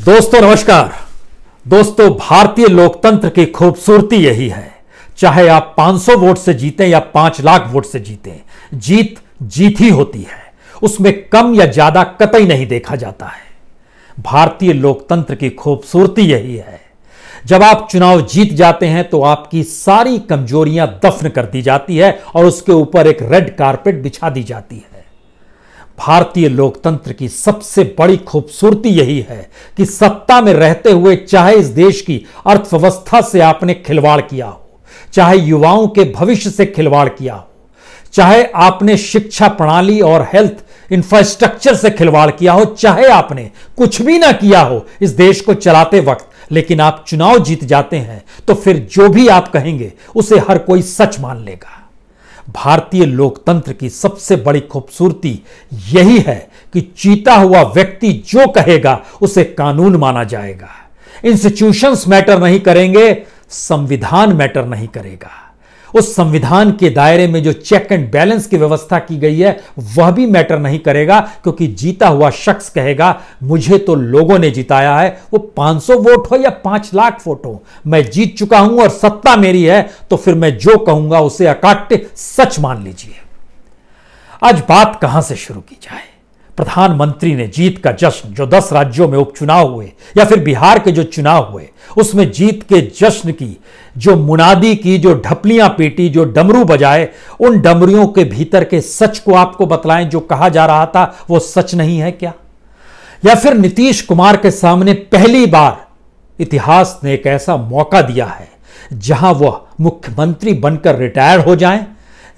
दोस्तों नमस्कार। दोस्तों, भारतीय लोकतंत्र की खूबसूरती यही है, चाहे आप 500 वोट से जीतें या 5 लाख वोट से जीतें, जीत जीत ही होती है। उसमें कम या ज्यादा कतई नहीं देखा जाता है। भारतीय लोकतंत्र की खूबसूरती यही है, जब आप चुनाव जीत जाते हैं तो आपकी सारी कमजोरियां दफन कर दी जाती है और उसके ऊपर एक रेड कारपेट बिछा दी जाती है। भारतीय लोकतंत्र की सबसे बड़ी खूबसूरती यही है कि सत्ता में रहते हुए चाहे इस देश की अर्थव्यवस्था से आपने खिलवाड़ किया हो, चाहे युवाओं के भविष्य से खिलवाड़ किया हो, चाहे आपने शिक्षा प्रणाली और हेल्थ इंफ्रास्ट्रक्चर से खिलवाड़ किया हो, चाहे आपने कुछ भी ना किया हो इस देश को चलाते वक्त, लेकिन आप चुनाव जीत जाते हैं तो फिर जो भी आप कहेंगे उसे हर कोई सच मान लेगा। भारतीय लोकतंत्र की सबसे बड़ी खूबसूरती यही है कि जीता हुआ व्यक्ति जो कहेगा उसे कानून माना जाएगा। इंस्टीट्यूशंस मैटर नहीं करेंगे, संविधान मैटर नहीं करेगा। उस संविधान के दायरे में जो चेक एंड बैलेंस की व्यवस्था की गई है वह भी मैटर नहीं करेगा, क्योंकि जीता हुआ शख्स कहेगा मुझे तो लोगों ने जिताया है, वो 500 वोट हो या 5 लाख वोट हो, मैं जीत चुका हूं और सत्ता मेरी है, तो फिर मैं जो कहूंगा उसे अकाट्य सच मान लीजिए। आज बात कहां से शुरू की जाए? प्रधानमंत्री ने जीत का जश्न, जो 10 राज्यों में उपचुनाव हुए या फिर बिहार के जो चुनाव हुए उसमें जीत के जश्न की जो मुनादी की, जो ढपलियां पीटी, जो डमरू बजाए, उन डमरुओं के भीतर के सच को आपको बतलाएं। जो कहा जा रहा था वो सच नहीं है क्या? या फिर नीतीश कुमार के सामने पहली बार इतिहास ने एक ऐसा मौका दिया है जहां वह मुख्यमंत्री बनकर रिटायर हो जाएं,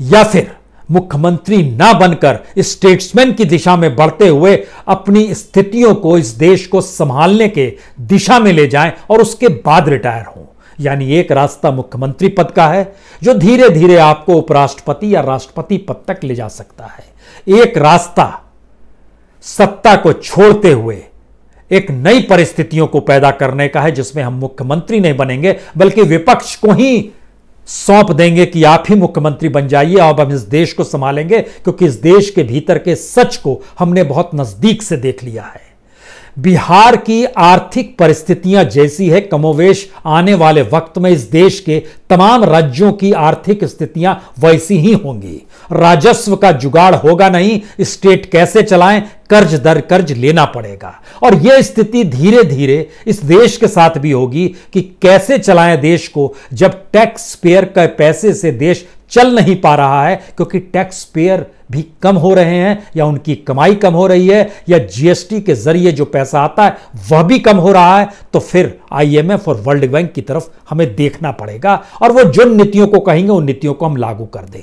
या फिर मुख्यमंत्री ना बनकर स्टेट्समैन की दिशा में बढ़ते हुए अपनी स्थितियों को, इस देश को संभालने के दिशा में ले जाएं और उसके बाद रिटायर हों। यानी एक रास्ता मुख्यमंत्री पद का है जो धीरे धीरे आपको उपराष्ट्रपति या राष्ट्रपति पद तक ले जा सकता है। एक रास्ता सत्ता को छोड़ते हुए एक नई परिस्थितियों को पैदा करने का है, जिसमें हम मुख्यमंत्री नहीं बनेंगे बल्कि विपक्ष को ही सौंप देंगे कि आप ही मुख्यमंत्री बन जाइए, अब हम इस देश को संभालेंगे, क्योंकि इस देश के भीतर के सच को हमने बहुत नजदीक से देख लिया है। बिहार की आर्थिक परिस्थितियां जैसी है, कमोवेश आने वाले वक्त में इस देश के तमाम राज्यों की आर्थिक स्थितियां वैसी ही होंगी। राजस्व का जुगाड़ होगा नहीं, स्टेट कैसे चलाएं, कर्ज दर कर्ज लेना पड़ेगा। और यह स्थिति धीरे धीरे इस देश के साथ भी होगी कि कैसे चलाएं देश को, जब टैक्स पेयर के पैसे से देश चल नहीं पा रहा है, क्योंकि टैक्स पेयर भी कम हो रहे हैं या उनकी कमाई कम हो रही है, या जीएसटी के जरिए जो पैसा आता है वह भी कम हो रहा है। तो फिर आईएमएफ और वर्ल्ड बैंक की तरफ हमें देखना पड़ेगा और वो जिन नीतियों को कहेंगे उन नीतियों को हम लागू कर दें।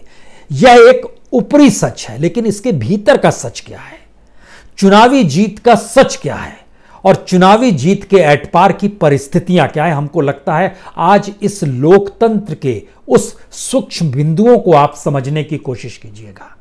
यह एक ऊपरी सच है, लेकिन इसके भीतर का सच क्या है? चुनावी जीत का सच क्या है और चुनावी जीत के एटपार की परिस्थितियां क्या है? हमको लगता है आज इस लोकतंत्र के उस सूक्ष्म बिंदुओं को आप समझने की कोशिश कीजिएगा,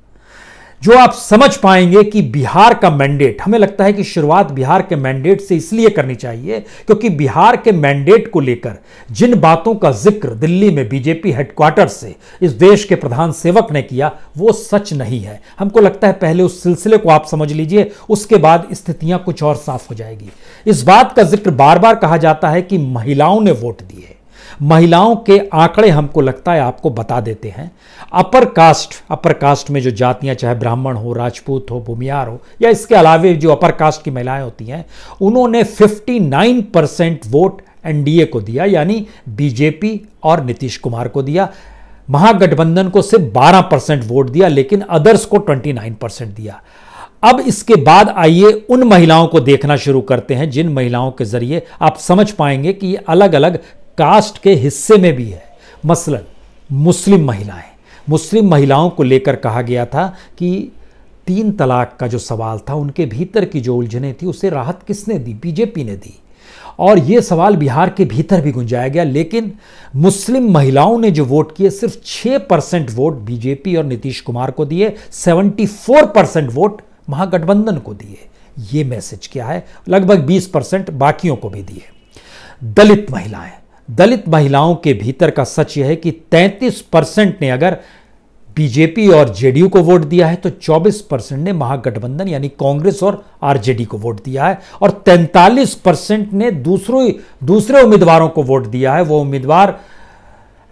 जो आप समझ पाएंगे कि बिहार का मैंडेट, हमें लगता है कि शुरुआत बिहार के मैंडेट से इसलिए करनी चाहिए क्योंकि बिहार के मैंडेट को लेकर जिन बातों का जिक्र दिल्ली में बीजेपी हेडक्वार्टर से इस देश के प्रधान सेवक ने किया वो सच नहीं है। हमको लगता है पहले उस सिलसिले को आप समझ लीजिए, उसके बाद स्थितियां कुछ और साफ हो जाएगी। इस बात का जिक्र बार बार कहा जाता है कि महिलाओं ने वोट दिए। महिलाओं के आंकड़े हमको लगता है आपको बता देते हैं। अपर कास्ट में जो जातियां, चाहे ब्राह्मण हो, राजपूत हो, भूमियार हो, या इसके अलावे जो अपर कास्ट की महिलाएं होती हैं, उन्होंने 59% वोट एनडीए को दिया, यानी बीजेपी और नीतीश कुमार को दिया। महागठबंधन को सिर्फ 12% वोट दिया, लेकिन अदर्स को 29% दिया। अब इसके बाद आइए उन महिलाओं को देखना शुरू करते हैं जिन महिलाओं के जरिए आप समझ पाएंगे कि ये अलग अलग कास्ट के हिस्से में भी है। मसलन मुस्लिम महिलाओं को लेकर कहा गया था कि 3 तलाक का जो सवाल था, उनके भीतर की जो उलझने थी, उसे राहत किसने दी? बीजेपी ने दी। और यह सवाल बिहार के भीतर भी गुंजाया गया, लेकिन मुस्लिम महिलाओं ने जो वोट किए सिर्फ 6% वोट बीजेपी और नीतीश कुमार को दिए, 74% वोट महागठबंधन को दिए। यह मैसेज क्या है? लगभग 20% बाकियों को भी दिए। दलित महिलाओं के भीतर का सच यह है कि 33% ने अगर बीजेपी और जेडीयू को वोट दिया है, तो 24% ने महागठबंधन यानी कांग्रेस और आरजेडी को वोट दिया है, और 43% ने दूसरे उम्मीदवारों को वोट दिया है। वो उम्मीदवार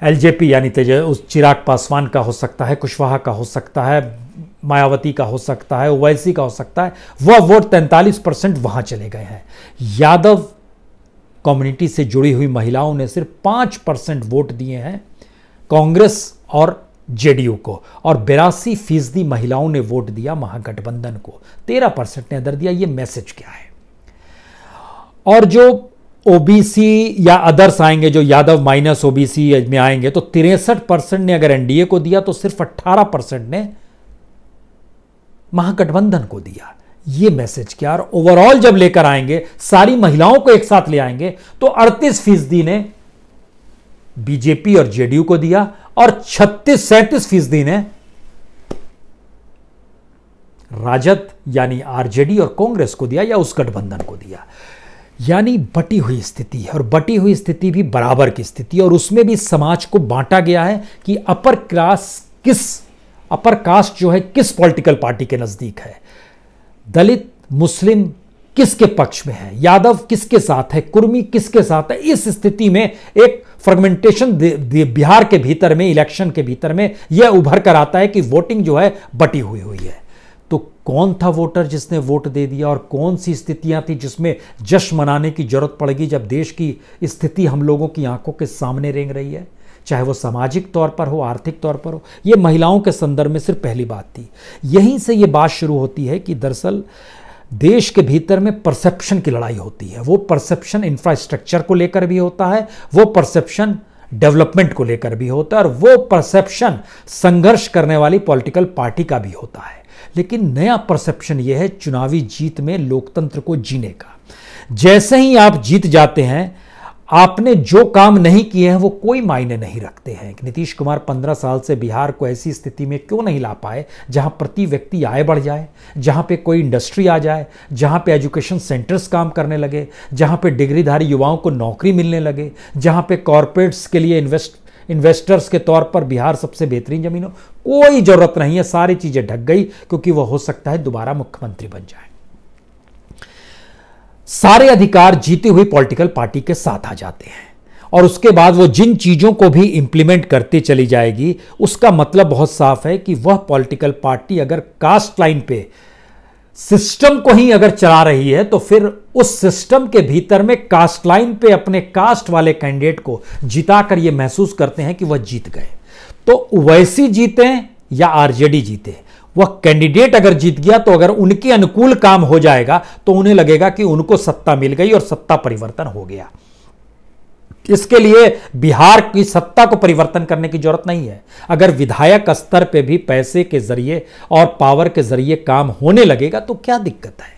एलजेपी यानी उस चिराग पासवान का हो सकता है, कुशवाहा का हो सकता है, मायावती का हो सकता है, ओवैसी का हो सकता है। वह वोट 43% वहां चले गए हैं। यादव कम्युनिटी से जुड़ी हुई महिलाओं ने सिर्फ 5% वोट दिए हैं कांग्रेस और जेडीयू को, और 82% महिलाओं ने वोट दिया महागठबंधन को, 13% ने अदर दिया। ये मैसेज क्या है? और जो ओबीसी या अदर्स आएंगे, जो यादव माइनस ओबीसी में आएंगे, तो 63% ने अगर एनडीए को दिया तो सिर्फ 18% ने महागठबंधन को दिया। ये मैसेज क्या? और ओवरऑल जब लेकर आएंगे, सारी महिलाओं को एक साथ ले आएंगे, तो 38% ने बीजेपी और जेडीयू को दिया, और 37% ने राजद यानी आरजेडी और कांग्रेस को दिया, या उस गठबंधन को दिया। यानी बटी हुई स्थिति है, और बटी हुई स्थिति भी बराबर की स्थिति, और उसमें भी समाज को बांटा गया है कि अपर कास्ट जो है किस पॉलिटिकल पार्टी के नजदीक है, दलित मुस्लिम किसके पक्ष में है, यादव किसके साथ है, कुर्मी किसके साथ है। इस स्थिति में एक फ्रेगमेंटेशन बिहार के भीतर में, इलेक्शन के भीतर में यह उभर कर आता है कि वोटिंग जो है बटी हुई है। तो कौन था वोटर जिसने वोट दे दिया, और कौन सी स्थितियां थी जिसमें जश्न मनाने की जरूरत पड़ेगी, जब देश की स्थिति हम लोगों की आंखों के सामने रेंग रही है, चाहे वो सामाजिक तौर पर हो, आर्थिक तौर पर हो। ये महिलाओं के संदर्भ में सिर्फ पहली बात थी। यहीं से ये बात शुरू होती है कि दरअसल देश के भीतर में परसेप्शन की लड़ाई होती है। वो परसेप्शन इंफ्रास्ट्रक्चर को लेकर भी होता है, वो परसेप्शन डेवलपमेंट को लेकर भी होता है, और वो परसेप्शन संघर्ष करने वाली पॉलिटिकल पार्टी का भी होता है। लेकिन नया परसेप्शन यह है चुनावी जीत में लोकतंत्र को जीने का। जैसे ही आप जीत जाते हैं, आपने जो काम नहीं किए हैं वो कोई मायने नहीं रखते हैं। नीतीश कुमार 15 साल से बिहार को ऐसी स्थिति में क्यों नहीं ला पाए जहां प्रति व्यक्ति आय बढ़ जाए, जहां पे कोई इंडस्ट्री आ जाए, जहां पे एजुकेशन सेंटर्स काम करने लगे, जहां पे डिग्रीधारी युवाओं को नौकरी मिलने लगे, जहां पे कॉरपोरेट्स के लिए इन्वेस्टर्स के तौर पर बिहार सबसे बेहतरीन जमीन हो। कोई जरूरत नहीं है, सारी चीजें ढक गई, क्योंकि वह हो सकता है दोबारा मुख्यमंत्री बन जाए। सारे अधिकार जीती हुई पॉलिटिकल पार्टी के साथ आ जाते हैं, और उसके बाद वो जिन चीजों को भी इंप्लीमेंट करती चली जाएगी, उसका मतलब बहुत साफ है कि वह पॉलिटिकल पार्टी अगर कास्ट लाइन पे सिस्टम को ही अगर चला रही है, तो फिर उस सिस्टम के भीतर में कास्ट लाइन पे अपने कास्ट वाले कैंडिडेट को जिताकर ये महसूस करते हैं कि वह जीत गए। तो ओवैसी जीते या आरजेडी जीते, वह कैंडिडेट अगर जीत गया, तो अगर उनके अनुकूल काम हो जाएगा तो उन्हें लगेगा कि उनको सत्ता मिल गई और सत्ता परिवर्तन हो गया। इसके लिए बिहार की सत्ता को परिवर्तन करने की जरूरत नहीं है। अगर विधायक स्तर पे भी पैसे के जरिए और पावर के जरिए काम होने लगेगा तो क्या दिक्कत है?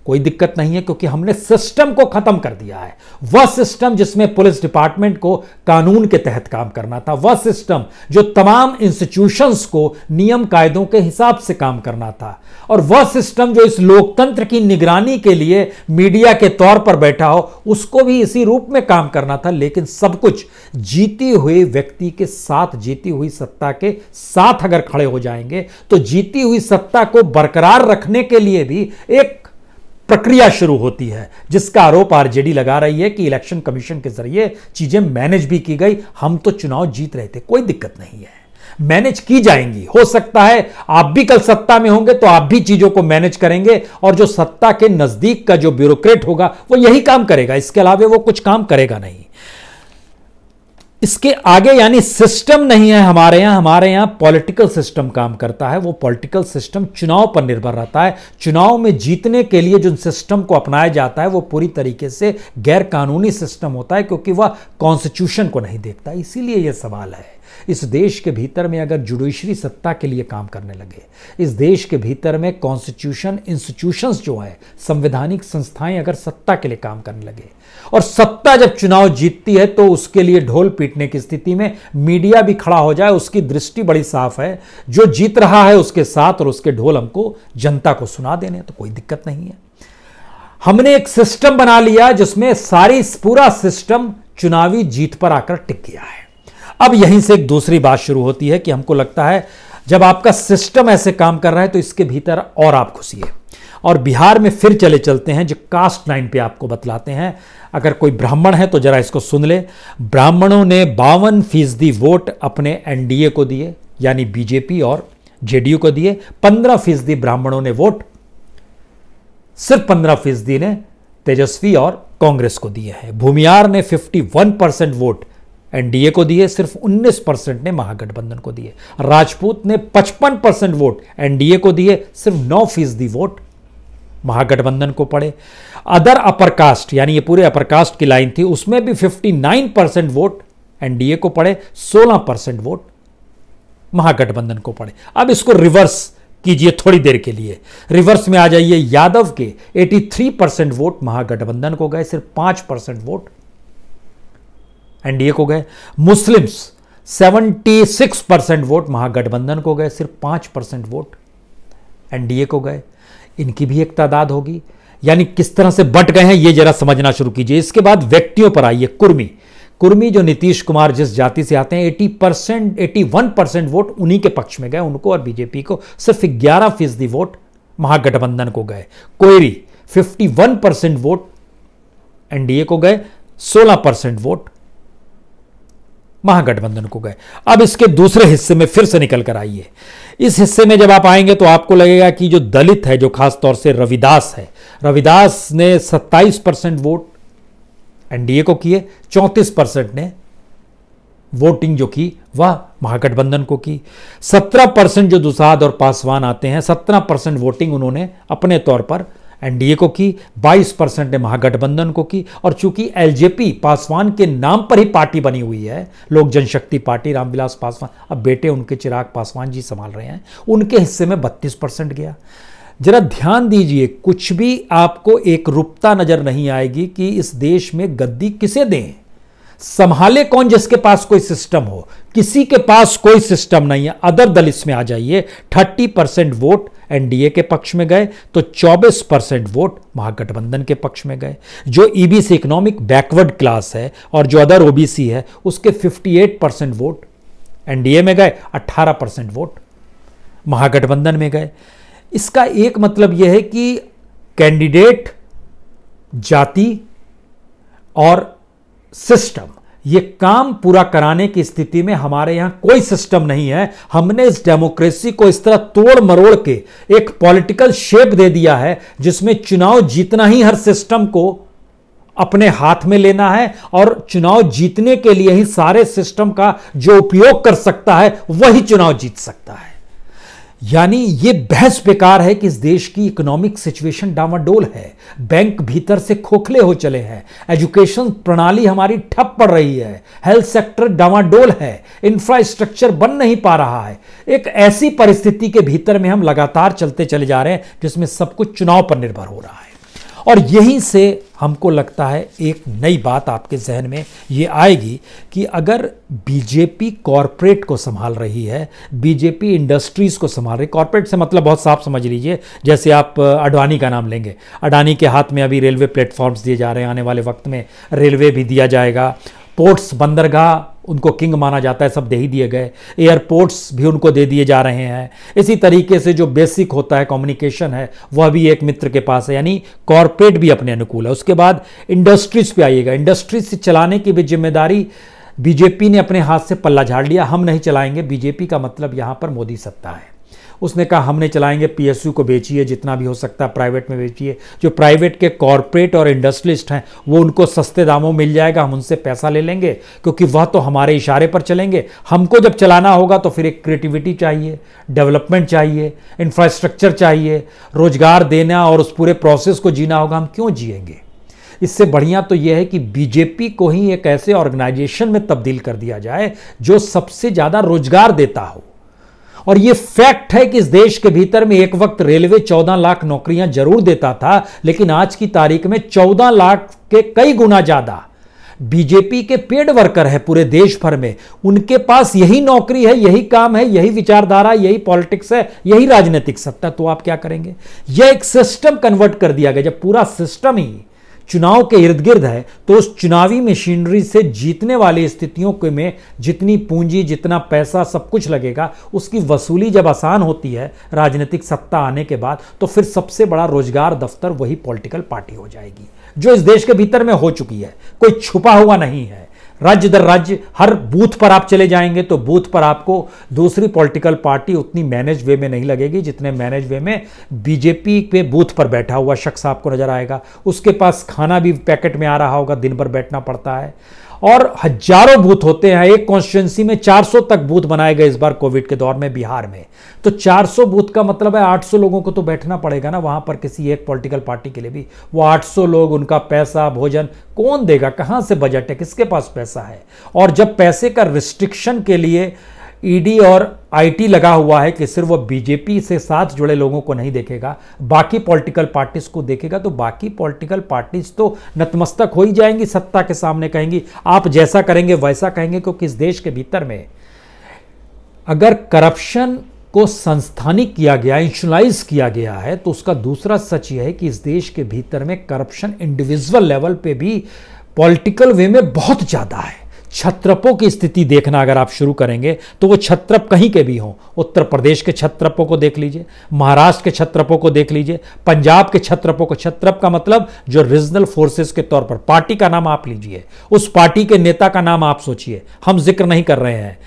कोई दिक्कत नहीं है, क्योंकि हमने सिस्टम को खत्म कर दिया है। वह सिस्टम जिसमें पुलिस डिपार्टमेंट को कानून के तहत काम करना था, वह सिस्टम जो तमाम इंस्टीट्यूशंस को नियम कायदों के हिसाब से काम करना था, और वह सिस्टम जो इस लोकतंत्र की निगरानी के लिए मीडिया के तौर पर बैठा हो, उसको भी इसी रूप में काम करना था। लेकिन सब कुछ जीती हुई व्यक्ति के साथ, जीती हुई सत्ता के साथ अगर खड़े हो जाएंगे, तो जीती हुई सत्ता को बरकरार रखने के लिए भी एक प्रक्रिया शुरू होती है, जिसका आरोप आरजेडी लगा रही है कि इलेक्शन कमीशन के जरिए चीजें मैनेज भी की गई। हम तो चुनाव जीत रहे थे, कोई दिक्कत नहीं है, मैनेज की जाएंगी। हो सकता है आप भी कल सत्ता में होंगे तो आप भी चीजों को मैनेज करेंगे, और जो सत्ता के नजदीक का जो ब्यूरोक्रेट होगा वो यही काम करेगा, इसके अलावा वो कुछ काम करेगा नहीं। इसके आगे यानी सिस्टम नहीं है हमारे यहां पॉलिटिकल सिस्टम काम करता है। वो पॉलिटिकल सिस्टम चुनाव पर निर्भर रहता है। चुनाव में जीतने के लिए जो सिस्टम को अपनाया जाता है वो पूरी तरीके से गैर कानूनी सिस्टम होता है, क्योंकि वह कॉन्स्टिट्यूशन को नहीं देखता। इसीलिए यह सवाल है, इस देश के भीतर में अगर जुडिशरी सत्ता के लिए काम करने लगे, इस देश के भीतर में कॉन्स्टिट्यूशन इंस्टीट्यूशंस जो है, संवैधानिक संस्थाएं अगर सत्ता के लिए काम करने लगे, और सत्ता जब चुनाव जीतती है तो उसके लिए ढोल पीटने की स्थिति में मीडिया भी खड़ा हो जाए, उसकी दृष्टि बड़ी साफ है, जो जीत रहा है उसके साथ, और उसके ढोल हमको जनता को सुना देने, तो कोई दिक्कत नहीं है। हमने एक सिस्टम बना लिया जिसमें पूरा सिस्टम चुनावी जीत पर आकर टिक गया है। अब यहीं से एक दूसरी बात शुरू होती है कि हमको लगता है जब आपका सिस्टम ऐसे काम कर रहा है तो इसके भीतर और आप घुसिए। और बिहार में फिर चलते हैं, जो कास्ट लाइन पे आपको बतलाते हैं। अगर कोई ब्राह्मण है तो जरा इसको सुन ले। ब्राह्मणों ने 52% वोट अपने एनडीए को दिए, यानी बीजेपी और जेडीयू को दिए। 15% ब्राह्मणों ने वोट, सिर्फ 15% ने तेजस्वी और कांग्रेस को दिए हैं। भूमियार ने 51% वोट एनडीए को दिए, सिर्फ 19% ने महागठबंधन को दिए। राजपूत ने 55% वोट एनडीए को दिए, सिर्फ 9% वोट महागठबंधन को पड़े। अदर अपर कास्ट, यानी ये पूरे अपर कास्ट की लाइन थी, उसमें भी 59% वोट एनडीए को पड़े, 16% वोट महागठबंधन को पड़े। अब इसको रिवर्स कीजिए थोड़ी देर के लिए, रिवर्स में आ जाइए। यादव के 83% वोट महागठबंधन को गए, सिर्फ 5% वोट एनडीए को गए। मुस्लिम्स 76% वोट महागठबंधन को गए, सिर्फ 5% वोट एनडीए को गए। इनकी भी एक तादाद होगी, यानी किस तरह से बट गए हैं ये जरा समझना शुरू कीजिए। इसके बाद व्यक्तियों पर आइए। कुर्मी जो नीतीश कुमार जिस जाति से आते हैं, 81% वोट उन्हीं के पक्ष में गए, उनको और बीजेपी को। सिर्फ 11% वोट महागठबंधन को गए। कोयरी 51% वोट एनडीए को गए, 16% वोट महागठबंधन को गए। अब इसके दूसरे हिस्से में फिर से निकल कर आइए। इस हिस्से में जब आप आएंगे तो आपको लगेगा कि जो दलित है, जो खास तौर से रविदास है, रविदास ने 27% वोट एनडीए को किए, 34% ने वोटिंग जो की वह महागठबंधन को की। 17% जो दुसाद और पासवान आते हैं, 17% वोटिंग उन्होंने अपने तौर पर एनडीए को की, 22% ने महागठबंधन को की। और चूंकि एलजेपी पासवान के नाम पर ही पार्टी बनी हुई है, लोक जनशक्ति पार्टी, रामविलास पासवान, अब बेटे उनके चिराग पासवान जी संभाल रहे हैं, उनके हिस्से में 32% गया। जरा ध्यान दीजिए, कुछ भी आपको एक रूपता नजर नहीं आएगी कि इस देश में गद्दी किसे दें, संभाले कौन, जिसके पास कोई सिस्टम हो। किसी के पास कोई सिस्टम नहीं है। अदर दलित में आ जाइए, 30% वोट एनडीए के पक्ष में गए तो 24% वोट महागठबंधन के पक्ष में गए। जो ईबीसी इकोनॉमिक बैकवर्ड क्लास है और जो अदर ओबीसी है, उसके 58% वोट एनडीए में गए, 18% वोट महागठबंधन में गए। इसका एक मतलब यह है कि कैंडिडेट, जाति और सिस्टम, ये काम पूरा कराने की स्थिति में हमारे यहां कोई सिस्टम नहीं है। हमने इस डेमोक्रेसी को इस तरह तोड़ मरोड़ के एक पॉलिटिकल शेप दे दिया है जिसमें चुनाव जीतना ही हर सिस्टम को अपने हाथ में लेना है और चुनाव जीतने के लिए ही सारे सिस्टम का जो उपयोग कर सकता है वही चुनाव जीत सकता है। यानी ये बहस बेकार है कि इस देश की इकोनॉमिक सिचुएशन डामाडोल है, बैंक भीतर से खोखले हो चले हैं, एजुकेशन प्रणाली हमारी ठप पड़ रही है, हेल्थ सेक्टर डामाडोल है, इंफ्रास्ट्रक्चर बन नहीं पा रहा है। एक ऐसी परिस्थिति के भीतर में हम लगातार चलते चले जा रहे हैं जिसमें सब कुछ चुनाव पर निर्भर हो रहा है। और यहीं से हमको लगता है एक नई बात आपके जहन में ये आएगी कि अगर बीजेपी कॉरपोरेट को संभाल रही है, बीजेपी इंडस्ट्रीज को संभाल रही, कॉरपोरेट से मतलब बहुत साफ समझ लीजिए, जैसे आप अडानी का नाम लेंगे, अडानी के हाथ में अभी रेलवे प्लेटफॉर्म्स दिए जा रहे हैं, आने वाले वक्त में रेलवे भी दिया जाएगा, पोर्ट्स, बंदरगाह उनको किंग माना जाता है, सब दे ही दिए गए, एयरपोर्ट्स भी उनको दे दिए जा रहे हैं। इसी तरीके से जो बेसिक होता है कम्युनिकेशन है वह भी एक मित्र के पास है, यानी कॉरपोरेट भी अपने अनुकूल है। उसके बाद इंडस्ट्रीज पे आइएगा, इंडस्ट्रीज से चलाने की भी जिम्मेदारी बीजेपी ने अपने हाथ से पल्ला झाड़ लिया। हम नहीं चलाएंगे, बीजेपी का मतलब यहां पर मोदी सत्ता है। उसने कहा हमने चलाएंगे, पीएसयू को बेचिए, जितना भी हो सकता है प्राइवेट में बेचिए। जो प्राइवेट के कॉरपोरेट और इंडस्ट्रियलिस्ट हैं वो उनको सस्ते दामों मिल जाएगा, हम उनसे पैसा ले लेंगे क्योंकि वह तो हमारे इशारे पर चलेंगे। हमको जब चलाना होगा तो फिर एक क्रिएटिविटी चाहिए, डेवलपमेंट चाहिए, इंफ्रास्ट्रक्चर चाहिए, रोजगार देना और उस पूरे प्रोसेस को जीना होगा। हम क्यों जिएंगे? इससे बढ़िया तो यह है कि बीजेपी को ही एक ऐसे ऑर्गेनाइजेशन में तब्दील कर दिया जाए जो सबसे ज्यादा रोजगार देता हो। और यह फैक्ट है कि इस देश के भीतर में एक वक्त रेलवे 14 लाख नौकरियां जरूर देता था, लेकिन आज की तारीख में 14 लाख के कई गुना ज्यादा बीजेपी के पेड वर्कर है पूरे देश भर में। उनके पास यही नौकरी है, यही काम है, यही विचारधारा, यही पॉलिटिक्स है, यही राजनीतिक सत्ता। तो आप क्या करेंगे? यह एक सिस्टम कन्वर्ट कर दिया गया। जब पूरा सिस्टम ही चुनाव के इर्द गिर्द है, तो उस चुनावी मशीनरी से जीतने वाली स्थितियों के में जितनी पूंजी, जितना पैसा, सब कुछ लगेगा, उसकी वसूली जब आसान होती है राजनीतिक सत्ता आने के बाद, तो फिर सबसे बड़ा रोजगार दफ्तर वही पॉलिटिकल पार्टी हो जाएगी, जो इस देश के भीतर में हो चुकी है। कोई छुपा हुआ नहीं है। राज्य दर राज्य हर बूथ पर आप चले जाएंगे तो बूथ पर आपको दूसरी पॉलिटिकल पार्टी उतनी मैनेज वे में नहीं लगेगी जितने मैनेज वे में बीजेपी पे बूथ पर बैठा हुआ शख्स आपको नजर आएगा। उसके पास खाना भी पैकेट में आ रहा होगा, दिन भर बैठना पड़ता है, और हजारों बूथ होते हैं। एक कॉन्स्टिट्यूंसी में 400 तक बूथ बनाए गए इस बार कोविड के दौर में बिहार में। तो 400 बूथ का मतलब है 800 लोगों को तो बैठना पड़ेगा ना वहां पर, किसी एक पॉलिटिकल पार्टी के लिए भी। वो 800 लोग, उनका पैसा, भोजन कौन देगा? कहां से बजट है? किसके पास पैसा है? और जब पैसे का रिस्ट्रिक्शन के लिए ईडी और आईटी लगा हुआ है कि सिर्फ वो बीजेपी से साथ जुड़े लोगों को नहीं देखेगा, बाकी पॉलिटिकल पार्टीज को देखेगा, तो बाकी पॉलिटिकल पार्टीज तो नतमस्तक हो ही जाएंगी सत्ता के सामने। कहेंगी आप जैसा करेंगे वैसा कहेंगे, क्योंकि इस देश के भीतर में अगर करप्शन को संस्थानिक किया गया, इंस्टीट्यूशनलाइज किया गया है, तो उसका दूसरा सच यह है कि इस देश के भीतर में करप्शन इंडिविजुअल लेवल पे भी पॉलिटिकल वे में बहुत ज्यादा है। छत्रपों की स्थिति देखना अगर आप शुरू करेंगे तो वो छत्रप कहीं के भी हों, उत्तर प्रदेश के छत्रपों को देख लीजिए, महाराष्ट्र के छत्रपों को देख लीजिए, पंजाब के छत्रपों को। छत्रप का मतलब जो रीजनल फोर्सेस के तौर पर, पार्टी का नाम आप लीजिए, उस पार्टी के नेता का नाम आप सोचिए, हम जिक्र नहीं कर रहे हैं।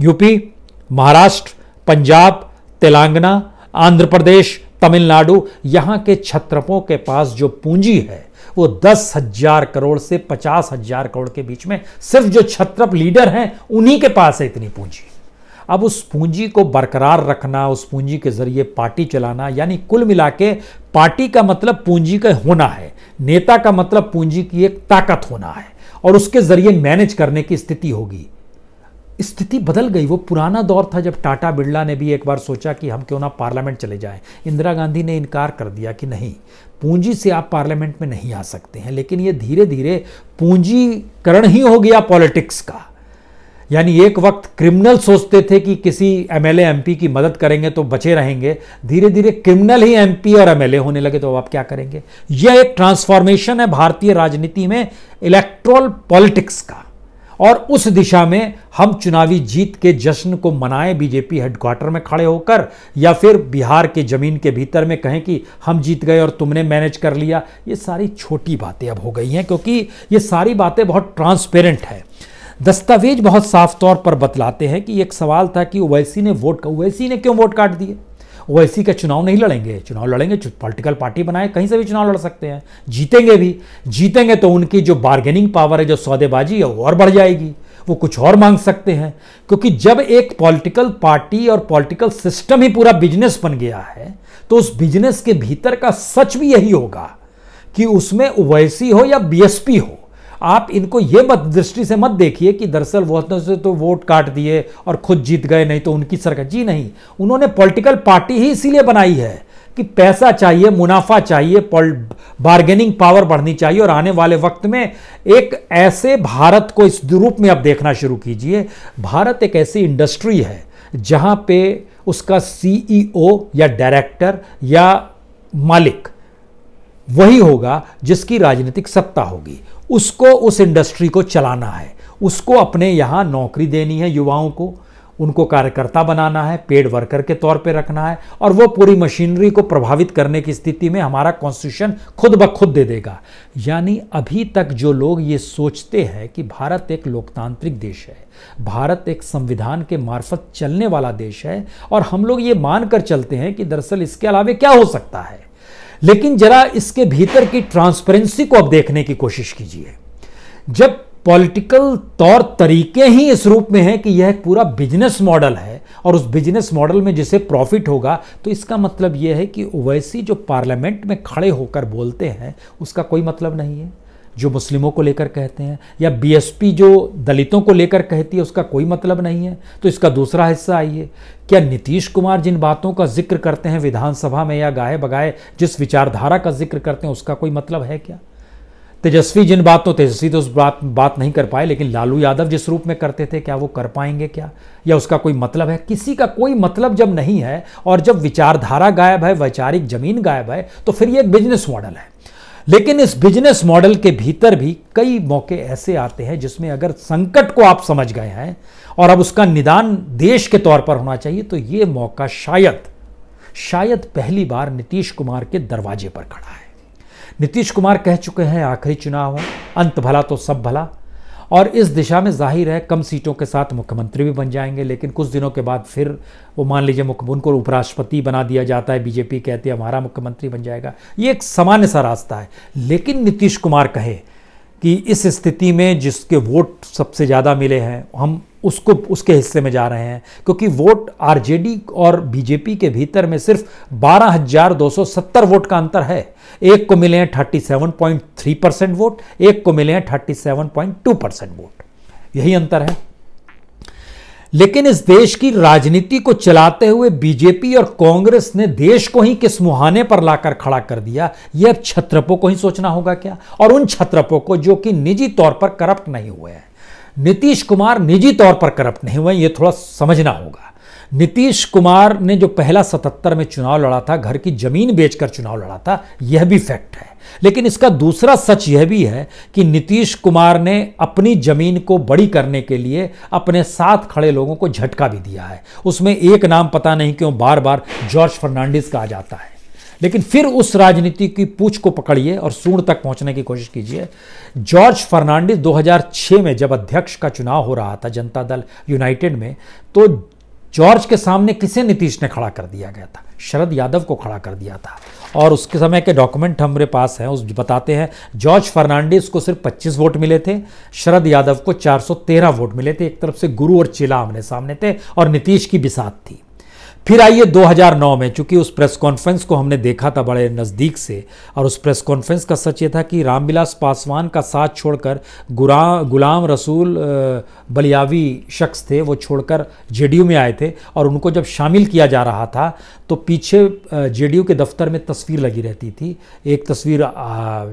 यूपी, महाराष्ट्र, पंजाब, तेलंगाना, आंध्र प्रदेश, तमिलनाडु, यहां के छत्रपों के पास जो पूंजी है वो 10,000 करोड़ से 50,000 करोड़ के बीच में, सिर्फ जो छत्रप लीडर हैं उन्हीं के पास है इतनी पूंजी। अब उस पूंजी को बरकरार रखना, उस पूंजी के जरिए पार्टी चलाना, यानी कुल मिला के पार्टी का मतलब पूंजी का होना है, नेता का मतलब पूंजी की एक ताकत होना है, और उसके जरिए मैनेज करने की स्थिति होगी। स्थिति बदल गई। वो पुराना दौर था जब टाटा बिरला ने भी एक बार सोचा कि हम क्यों ना पार्लियामेंट चले जाएं। इंदिरा गांधी ने इनकार कर दिया कि नहीं, पूंजी से आप पार्लियामेंट में नहीं आ सकते हैं। लेकिन ये धीरे धीरे पूंजीकरण ही हो गया पॉलिटिक्स का। यानी एक वक्त क्रिमिनल सोचते थे कि किसी एमएलए एमपी की मदद करेंगे तो बचे रहेंगे, धीरे धीरे क्रिमिनल ही एमपी और एमएलए होने लगे, तो आप क्या करेंगे? यह एक ट्रांसफॉर्मेशन है भारतीय राजनीति में, इलेक्ट्रल पॉलिटिक्स का। और उस दिशा में हम चुनावी जीत के जश्न को मनाएं बीजेपी हेडक्वार्टर में खड़े होकर, या फिर बिहार के जमीन के भीतर में कहें कि हम जीत गए और तुमने मैनेज कर लिया, ये सारी छोटी बातें अब हो गई हैं, क्योंकि ये सारी बातें बहुत ट्रांसपेरेंट है। दस्तावेज बहुत साफ तौर पर बतलाते हैं कि एक सवाल था कि ओवैसी ने क्यों वोट काट दिए? ओवैसी का चुनाव नहीं लड़ेंगे, चुनाव लड़ेंगे, पॉलिटिकल पार्टी बनाए, कहीं से भी चुनाव लड़ सकते हैं, जीतेंगे भी। जीतेंगे तो उनकी जो बार्गेनिंग पावर है, जो सौदेबाजी है, वो और बढ़ जाएगी, वो कुछ और मांग सकते हैं। क्योंकि जब एक पॉलिटिकल पार्टी और पॉलिटिकल सिस्टम ही पूरा बिजनेस बन गया है, तो उस बिजनेस के भीतर का सच भी यही होगा कि उसमें ओवैसी हो या बीएसपी हो, आप इनको ये मत दृष्टि से मत देखिए कि दरअसल वो तो वोट काट दिए और खुद जीत गए, नहीं तो उनकी सरकार। जी नहीं, उन्होंने पॉलिटिकल पार्टी ही इसीलिए बनाई है कि पैसा चाहिए, मुनाफा चाहिए, बार्गेनिंग पावर बढ़नी चाहिए। और आने वाले वक्त में एक ऐसे भारत को इस रूप में अब देखना शुरू कीजिए, भारत एक ऐसी इंडस्ट्री है जहां पे उसका सीईओ या डायरेक्टर या मालिक वही होगा जिसकी राजनीतिक सत्ता होगी। उसको उस इंडस्ट्री को चलाना है, उसको अपने यहां नौकरी देनी है युवाओं को, उनको कार्यकर्ता बनाना है, पेड वर्कर के तौर पे रखना है, और वो पूरी मशीनरी को प्रभावित करने की स्थिति में हमारा कॉन्स्टिट्यूशन खुद ब खुद दे देगा। यानी अभी तक जो लोग ये सोचते हैं कि भारत एक लोकतांत्रिक देश है, भारत एक संविधान के मार्फत चलने वाला देश है, और हम लोग ये मानकर चलते हैं कि दरअसल इसके अलावा क्या हो सकता है, लेकिन जरा इसके भीतर की ट्रांसपेरेंसी को अब देखने की कोशिश कीजिए। जब पॉलिटिकल तौर तरीके ही इस रूप में है कि यह एक पूरा बिजनेस मॉडल है, और उस बिजनेस मॉडल में जिसे प्रॉफिट होगा, तो इसका मतलब यह है कि ओवैसी जो पार्लियामेंट में खड़े होकर बोलते हैं उसका कोई मतलब नहीं है, जो मुस्लिमों को लेकर कहते हैं, या बीएसपी जो दलितों को लेकर कहती है उसका कोई मतलब नहीं है। तो इसका दूसरा हिस्सा आइए, क्या नीतीश कुमार जिन बातों का जिक्र करते हैं विधानसभा में, या गाए बगाए जिस विचारधारा का जिक्र करते हैं, उसका कोई मतलब है क्या? तेजस्वी तो उस बात नहीं कर पाए, लेकिन लालू यादव जिस रूप में करते थे, क्या वो कर पाएंगे क्या? या उसका कोई मतलब है? किसी का कोई मतलब जब नहीं है, और जब विचारधारा गायब है, वैचारिक जमीन गायब है, तो फिर ये एक बिजनेस मॉडल है। लेकिन इस बिजनेस मॉडल के भीतर भी कई मौके ऐसे आते हैं जिसमें अगर संकट को आप समझ गए हैं और अब उसका निदान देश के तौर पर होना चाहिए, तो यह मौका शायद पहली बार नीतीश कुमार के दरवाजे पर खड़ा है। नीतीश कुमार कह चुके हैं आखिरी चुनाव है, अंत भला तो सब भला, और इस दिशा में जाहिर है कम सीटों के साथ मुख्यमंत्री भी बन जाएंगे। लेकिन कुछ दिनों के बाद फिर वो मान लीजिए उनको उपराष्ट्रपति बना दिया जाता है, बीजेपी कहती है हमारा मुख्यमंत्री बन जाएगा, ये एक सामान्य सा रास्ता है। लेकिन नीतीश कुमार कहे कि इस स्थिति में जिसके वोट सबसे ज़्यादा मिले हैं हम उसके हिस्से में जा रहे हैं, क्योंकि वोट आरजेडी और बीजेपी के भीतर में सिर्फ 12,270 वोट का अंतर है। एक को मिले हैं 37.3% वोट, एक को मिले हैं 37.2% वोट, यही अंतर है। लेकिन इस देश की राजनीति को चलाते हुए बीजेपी और कांग्रेस ने देश को ही किस मुहाने पर लाकर खड़ा कर दिया, यह अब क्षत्रपों को ही सोचना होगा क्या, और उन क्षत्रपों को जो कि निजी तौर पर करप्ट नहीं हुए हैं। नीतीश कुमार निजी तौर पर करप्ट नहीं हुए, यह थोड़ा समझना होगा। नीतीश कुमार ने जो पहला 77 में चुनाव लड़ा था, घर की जमीन बेचकर चुनाव लड़ा था, यह भी फैक्ट है। लेकिन इसका दूसरा सच यह भी है कि नीतीश कुमार ने अपनी जमीन को बड़ी करने के लिए अपने साथ खड़े लोगों को झटका भी दिया है। उसमें एक नाम पता नहीं क्यों बार बार जॉर्ज फर्नांडिस का आ जाता है, लेकिन फिर उस राजनीति की पूंछ को पकड़िए और सूंड तक पहुंचने की कोशिश कीजिए। जॉर्ज फर्नांडिस 2006 में जब अध्यक्ष का चुनाव हो रहा था जनता दल यूनाइटेड में, तो जॉर्ज के सामने किसे नीतीश ने खड़ा कर दिया गया था? शरद यादव को खड़ा कर दिया था। और उसके समय के डॉक्यूमेंट हमारे पास हैं, उस बताते हैं जॉर्ज फर्नांडिस को सिर्फ 25 वोट मिले थे, शरद यादव को 413 वोट मिले थे। एक तरफ से गुरु और चेला आमने सामने थे और नीतीश की बिसात थी। फिर आइए 2009 में, चूंकि उस प्रेस कॉन्फ्रेंस को हमने देखा था बड़े नज़दीक से, और उस प्रेस कॉन्फ्रेंस का सच ये था कि रामविलास पासवान का साथ छोड़कर गुलाम रसूल बलियावी शख्स थे, वो छोड़कर जेडीयू में आए थे। और उनको जब शामिल किया जा रहा था तो पीछे जेडीयू के दफ्तर में तस्वीर लगी रहती थी। एक तस्वीर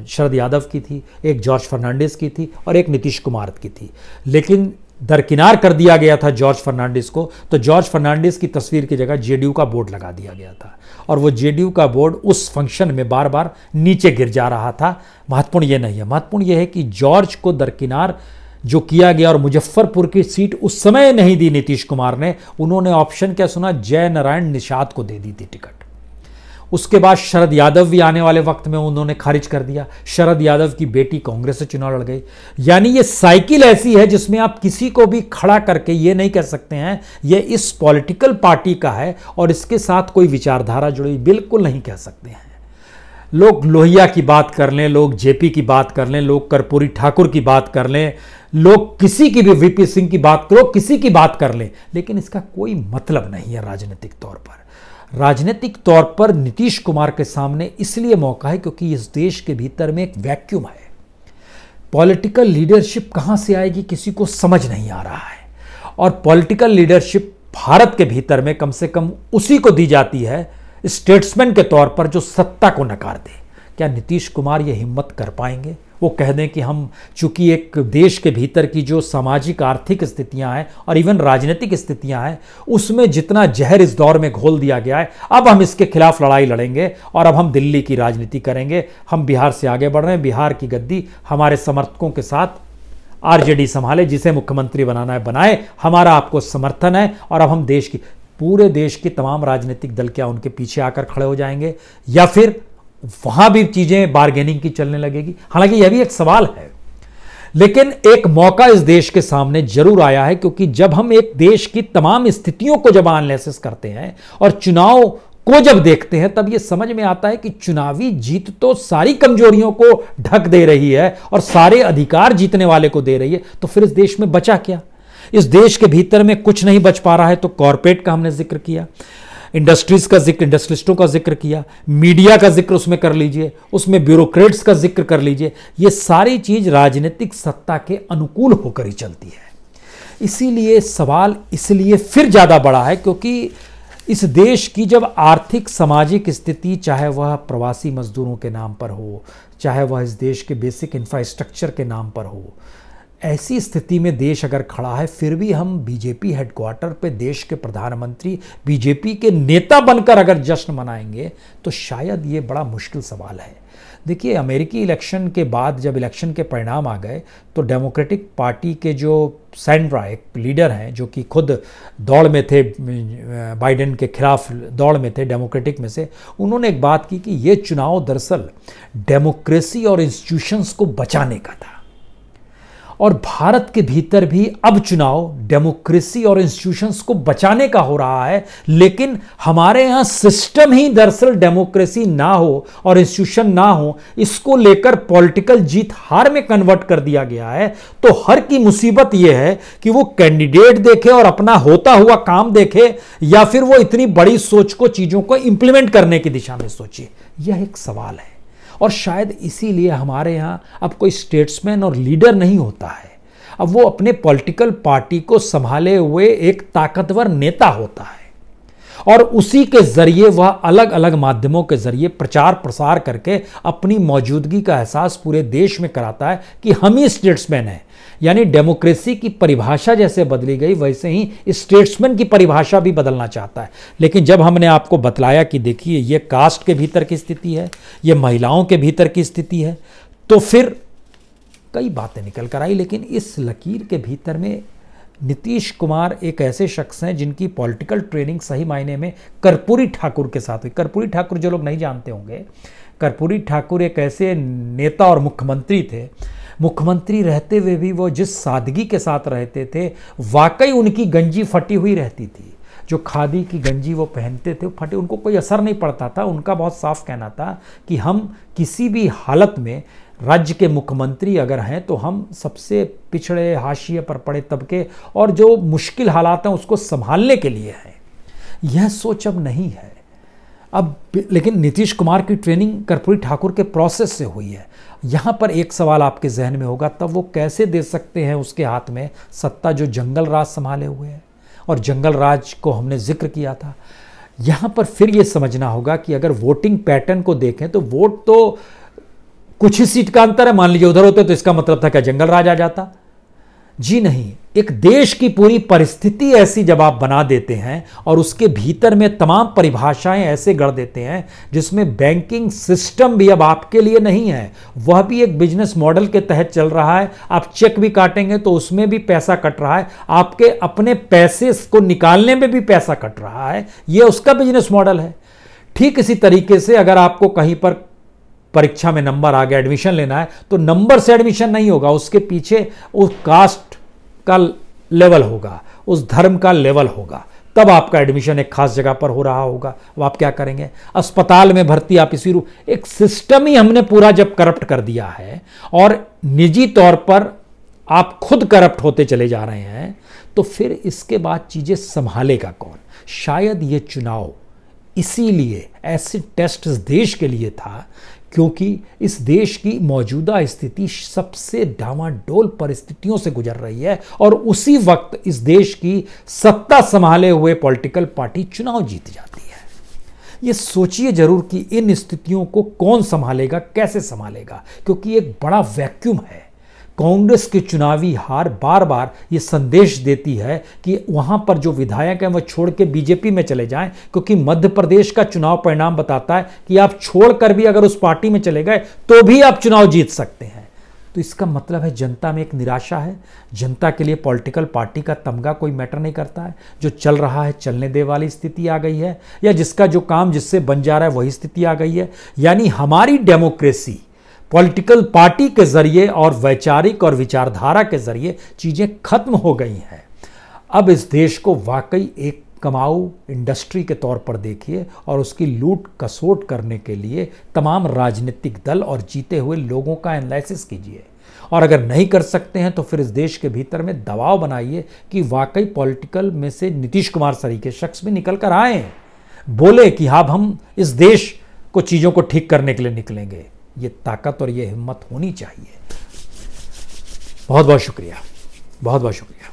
शरद यादव की थी, एक जॉर्ज फर्नांडिस की थी और एक नीतीश कुमार की थी। लेकिन दरकिनार कर दिया गया था जॉर्ज फर्नांडिस को, तो जॉर्ज फर्नांडिस की तस्वीर की जगह जेडीयू का बोर्ड लगा दिया गया था, और वो जेडीयू का बोर्ड उस फंक्शन में बार बार नीचे गिर जा रहा था। महत्वपूर्ण ये नहीं है, महत्वपूर्ण ये है कि जॉर्ज को दरकिनार जो किया गया, और मुजफ्फरपुर की सीट उस समय नहीं दी नीतीश कुमार ने, उन्होंने ऑप्शन क्या सुना, जय नारायण निषाद को दे दी थी टिकट। उसके बाद शरद यादव भी आने वाले वक्त में उन्होंने खारिज कर दिया। शरद यादव की बेटी कांग्रेस से चुनाव लड़ गई। यानी ये साइकिल ऐसी है जिसमें आप किसी को भी खड़ा करके ये नहीं कह सकते हैं ये इस पॉलिटिकल पार्टी का है और इसके साथ कोई विचारधारा जुड़ी, बिल्कुल नहीं कह सकते हैं। लोग लोहिया की बात कर लें, लोग जेपी की बात कर लें, लोग कर्पूरी ठाकुर की बात कर लें, लोग किसी की भी वीपी सिंह की बात करो, किसी की बात कर लें, लेकिन इसका कोई मतलब नहीं है राजनीतिक तौर पर। राजनीतिक तौर पर नीतीश कुमार के सामने इसलिए मौका है क्योंकि इस देश के भीतर में एक वैक्यूम है। पॉलिटिकल लीडरशिप कहां से आएगी किसी को समझ नहीं आ रहा है, और पॉलिटिकल लीडरशिप भारत के भीतर में कम से कम उसी को दी जाती है स्टेट्समैन के तौर पर जो सत्ता को नकार दे। क्या नीतीश कुमार ये हिम्मत कर पाएंगे? वो कह दें कि हम चूंकि एक देश के भीतर की जो सामाजिक आर्थिक स्थितियां हैं और इवन राजनीतिक स्थितियां हैं उसमें जितना जहर इस दौर में घोल दिया गया है, अब हम इसके खिलाफ लड़ाई लड़ेंगे और अब हम दिल्ली की राजनीति करेंगे। हम बिहार से आगे बढ़ रहे हैं, बिहार की गद्दी हमारे समर्थकों के साथ आरजेडी संभाले, जिसे मुख्यमंत्री बनाना है बनाए, हमारा आपको समर्थन है। और अब हम पूरे देश की तमाम राजनीतिक दल क्या उनके पीछे आकर खड़े हो जाएंगे, या फिर वहां भी चीजें बार्गेनिंग की चलने लगेगी? हालांकि यह भी एक सवाल है, लेकिन एक मौका इस देश के सामने जरूर आया है, क्योंकि जब हम एक देश की तमाम स्थितियों को जब एनालिसिस करते हैं और चुनाव को जब देखते हैं, तब यह समझ में आता है कि चुनावी जीत तो सारी कमजोरियों को ढक दे रही है और सारे अधिकार जीतने वाले को दे रही है। तो फिर इस देश में बचा क्या? इस देश के भीतर में कुछ नहीं बच पा रहा है। तो कॉर्पोरेट का हमने जिक्र किया, इंडस्ट्रीज का जिक्र, इंडस्ट्रिस्टों का जिक्र किया, मीडिया का जिक्र उसमें कर लीजिए, उसमें ब्यूरोक्रेट्स का जिक्र कर लीजिए। ये सारी चीज राजनीतिक सत्ता के अनुकूल होकर ही चलती है। इसीलिए सवाल इसलिए फिर ज्यादा बड़ा है क्योंकि इस देश की जब आर्थिक सामाजिक स्थिति, चाहे वह प्रवासी मजदूरों के नाम पर हो, चाहे वह इस देश के बेसिक इंफ्रास्ट्रक्चर के नाम पर हो, ऐसी स्थिति में देश अगर खड़ा है, फिर भी हम बीजेपी हेडक्वार्टर पे देश के प्रधानमंत्री बीजेपी के नेता बनकर अगर जश्न मनाएंगे तो शायद ये बड़ा मुश्किल सवाल है। देखिए, अमेरिकी इलेक्शन के बाद जब इलेक्शन के परिणाम आ गए तो डेमोक्रेटिक पार्टी के जो सैंड्रा एक लीडर हैं जो कि खुद दौड़ में थे, बाइडेन के खिलाफ दौड़ में थे डेमोक्रेटिक में से, उन्होंने एक बात की कि ये चुनाव दरअसल डेमोक्रेसी और इंस्टीट्यूशंस को बचाने का था। और भारत के भीतर भी अब चुनाव डेमोक्रेसी और इंस्टीट्यूशंस को बचाने का हो रहा है, लेकिन हमारे यहां सिस्टम ही दरअसल डेमोक्रेसी ना हो और इंस्टीट्यूशन ना हो, इसको लेकर पॉलिटिकल जीत हार में कन्वर्ट कर दिया गया है। तो हर की मुसीबत यह है कि वो कैंडिडेट देखे और अपना होता हुआ काम देखे, या फिर वो इतनी बड़ी सोच को, चीजों को इंप्लीमेंट करने की दिशा में सोचे। यह एक सवाल है और शायद इसीलिए हमारे यहाँ अब कोई स्टेट्समैन और लीडर नहीं होता है। अब वो अपने पॉलिटिकल पार्टी को संभाले हुए एक ताकतवर नेता होता है और उसी के जरिए वह अलग अलग माध्यमों के जरिए प्रचार प्रसार करके अपनी मौजूदगी का एहसास पूरे देश में कराता है कि हम ही स्टेट्समैन हैं। यानी डेमोक्रेसी की परिभाषा जैसे बदली गई, वैसे ही स्टेट्समैन की परिभाषा भी बदलना चाहता है। लेकिन जब हमने आपको बतलाया कि देखिए ये कास्ट के भीतर की स्थिति है, ये महिलाओं के भीतर की स्थिति है, तो फिर कई बातें निकल कर आई। लेकिन इस लकीर के भीतर में नीतीश कुमार एक ऐसे शख्स हैं जिनकी पॉलिटिकल ट्रेनिंग सही मायने में कर्पूरी ठाकुर के साथ हुई। कर्पूरी ठाकुर जो लोग नहीं जानते होंगे, कर्पूरी ठाकुर एक ऐसे नेता और मुख्यमंत्री थे, मुख्यमंत्री रहते हुए भी वो जिस सादगी के साथ रहते थे, वाकई उनकी गंजी फटी हुई रहती थी। जो खादी की गंजी वो पहनते थे, फटे, उनको कोई असर नहीं पड़ता था। उनका बहुत साफ कहना था कि हम किसी भी हालत में राज्य के मुख्यमंत्री अगर हैं तो हम सबसे पिछड़े, हाशिए पर पड़े तबके और जो मुश्किल हालात हैं उसको संभालने के लिए हैं। यह सोच अब नहीं है। अब लेकिन नीतीश कुमार की ट्रेनिंग कर्पूरी ठाकुर के प्रोसेस से हुई है। यहाँ पर एक सवाल आपके जहन में होगा, तब वो कैसे दे सकते हैं उसके हाथ में सत्ता जो जंगल राज संभाले हुए है, और जंगल राज को हमने जिक्र किया था। यहाँ पर फिर ये समझना होगा कि अगर वोटिंग पैटर्न को देखें तो वोट तो कुछ ही सीट का अंतर है, मान लीजिए उधर होते तो इसका मतलब था क्या जंगल राज आ जाता? जी नहीं। एक देश की पूरी परिस्थिति ऐसी जब आप बना देते हैं और उसके भीतर में तमाम परिभाषाएं ऐसे गढ़ देते हैं जिसमें बैंकिंग सिस्टम भी अब आपके लिए नहीं है, वह भी एक बिजनेस मॉडल के तहत चल रहा है। आप चेक भी काटेंगे तो उसमें भी पैसा कट रहा है, आपके अपने पैसे को निकालने में भी पैसा कट रहा है, यह उसका बिजनेस मॉडल है। ठीक इसी तरीके से अगर आपको कहीं पर परीक्षा में नंबर आ गया, एडमिशन लेना है, तो नंबर से एडमिशन नहीं होगा, उसके पीछे उस कास्ट का लेवल होगा, उस धर्म का लेवल होगा, तब आपका एडमिशन एक खास जगह पर हो रहा होगा। अब आप क्या करेंगे? अस्पताल में भर्ती आप इसी रूप, एक सिस्टम ही हमने पूरा जब करप्ट कर दिया है और निजी तौर पर आप खुद करप्ट होते चले जा रहे हैं, तो फिर इसके बाद चीजें संभालेगा कौन? शायद ये चुनाव इसीलिए ऐसे टेस्ट इस देश के लिए था क्योंकि इस देश की मौजूदा स्थिति सबसे डामाडोल परिस्थितियों से गुजर रही है और उसी वक्त इस देश की सत्ता संभाले हुए पॉलिटिकल पार्टी चुनाव जीत जाती है। ये सोचिए जरूर कि इन स्थितियों को कौन संभालेगा, कैसे संभालेगा, क्योंकि एक बड़ा वैक्यूम है। कांग्रेस की चुनावी हार बार बार ये संदेश देती है कि वहां पर जो विधायक हैं वह छोड़ के बीजेपी में चले जाएं, क्योंकि मध्य प्रदेश का चुनाव परिणाम बताता है कि आप छोड़कर भी अगर उस पार्टी में चले गए तो भी आप चुनाव जीत सकते हैं। तो इसका मतलब है जनता में एक निराशा है। जनता के लिए पॉलिटिकल पार्टी का तमगा कोई मैटर नहीं करता है। जो चल रहा है चलने दे वाली स्थिति आ गई है, या जिसका जो काम जिससे बन जा रहा है वही स्थिति आ गई है। यानी हमारी डेमोक्रेसी पॉलिटिकल पार्टी के जरिए और वैचारिक और विचारधारा के जरिए चीजें खत्म हो गई हैं। अब इस देश को वाकई एक कमाऊ इंडस्ट्री के तौर पर देखिए और उसकी लूट कसोट करने के लिए तमाम राजनीतिक दल और जीते हुए लोगों का एनालिसिस कीजिए। और अगर नहीं कर सकते हैं तो फिर इस देश के भीतर में दबाव बनाइए कि वाकई पॉलिटिकल में से नीतीश कुमार सरीखे शख्स भी निकल कर आए, बोले कि हाँ हम इस देश को चीज़ों को ठीक करने के लिए निकलेंगे। ये ताकत और ये हिम्मत होनी चाहिए। बहुत बहुत शुक्रिया, बहुत बहुत शुक्रिया।